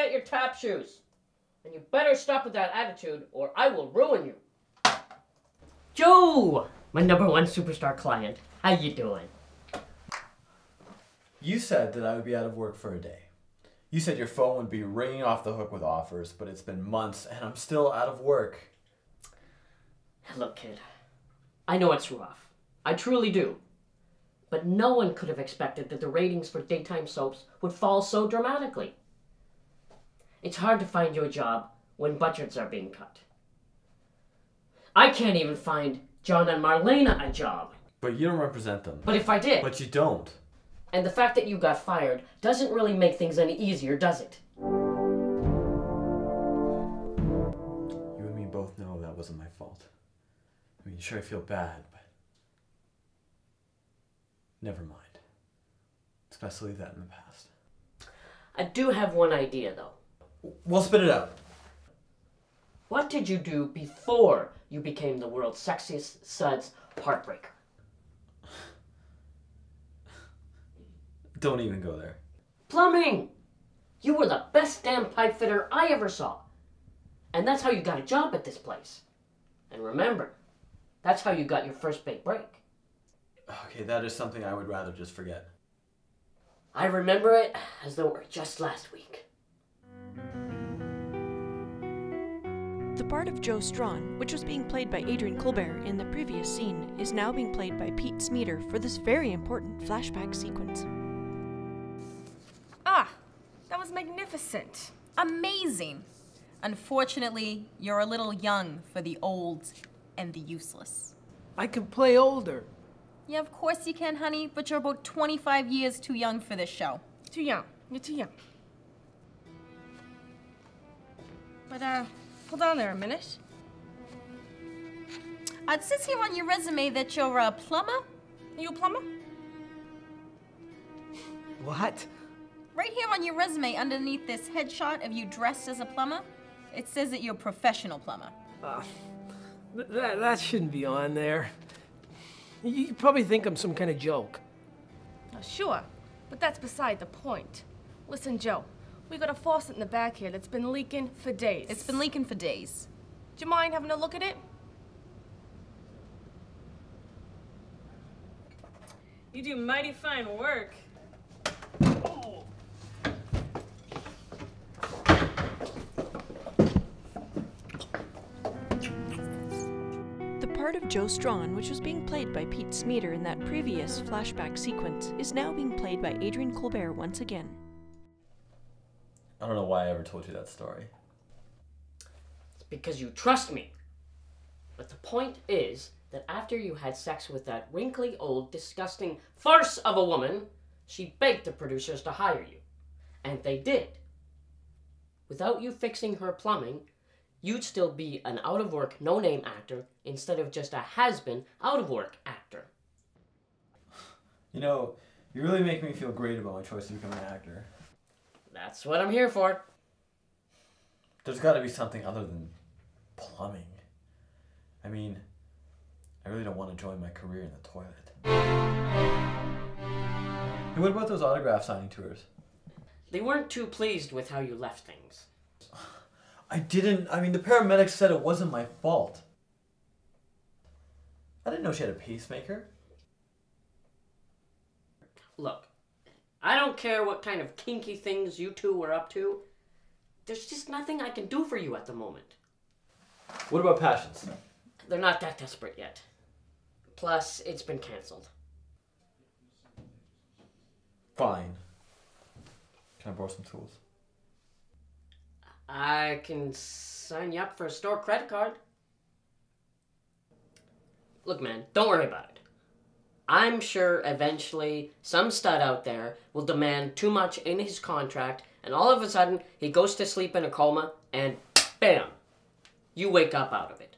get your tap shoes. And you better stop with that attitude or I will ruin you. Joe! My #1 superstar client. How you doing? You said that I would be out of work for a day. You said your phone would be ringing off the hook with offers, but it's been months and I'm still out of work. Look, kid. I know it's rough. I truly do. But no one could have expected that the ratings for daytime soaps would fall so dramatically. It's hard to find you a job when budgets are being cut. I can't even find John and Marlena a job. But you don't represent them. But if I did... But you don't. And the fact that you got fired doesn't really make things any easier, does it? You and me both know that wasn't my fault. I mean, sure, I feel bad, but... never mind. Let's best leave that in the past. I do have one idea, though. Well, spit it out. What did you do before you became the world's sexiest suds heartbreaker? Don't even go there. Plumbing! You were the best damn pipe fitter I ever saw. And that's how you got a job at this place. And remember, that's how you got your first big break. Okay, that is something I would rather just forget. I remember it as though it were just last week. The part of Joe Strawn, which was being played by Adrian Colbert in the previous scene, is now being played by Pete Smeader for this very important flashback sequence. Ah, that was magnificent. Amazing. Unfortunately, you're a little young for the old and the useless. I could play older. Yeah, of course you can, honey, but you're about 25 years too young for this show. Too young. You're too young. But, hold on there a minute. It says here on your resume that you're a plumber. Are you a plumber? What? Right here on your resume, underneath this headshot of you dressed as a plumber, it says that you're a professional plumber. That shouldn't be on there. You probably think I'm some kind of joke. Sure, but that's beside the point. Listen, Joe, we got a faucet in the back here that's been leaking for days. It's been leaking for days. Do you mind having a look at it? You do mighty fine work. The part of Joe Strawn, which was being played by Pete Smeader in that previous flashback sequence, is now being played by Adrian Colbert once again. I don't know why I ever told you that story. It's because you trust me. But the point is that after you had sex with that wrinkly, old, disgusting farce of a woman, she begged the producers to hire you. And they did. Without you fixing her plumbing, you'd still be an out-of-work, no-name actor instead of just a has-been, out-of-work actor. You know, you really make me feel great about my choice to become an actor. That's what I'm here for. There's got to be something other than plumbing. I mean, I really don't want to join my career in the toilet. Hey, what about those autograph signing tours? They weren't too pleased with how you left things. I mean, the paramedics said it wasn't my fault. I didn't know she had a pacemaker. Look, I don't care what kind of kinky things you two were up to. There's just nothing I can do for you at the moment. What about Passions? They're not that desperate yet. Plus, it's been canceled. Fine. Can I borrow some tools? I can sign you up for a store credit card. Look, man, don't worry about it. I'm sure eventually some stud out there will demand too much in his contract, and all of a sudden he goes to sleep in a coma, and bam, you wake up out of it.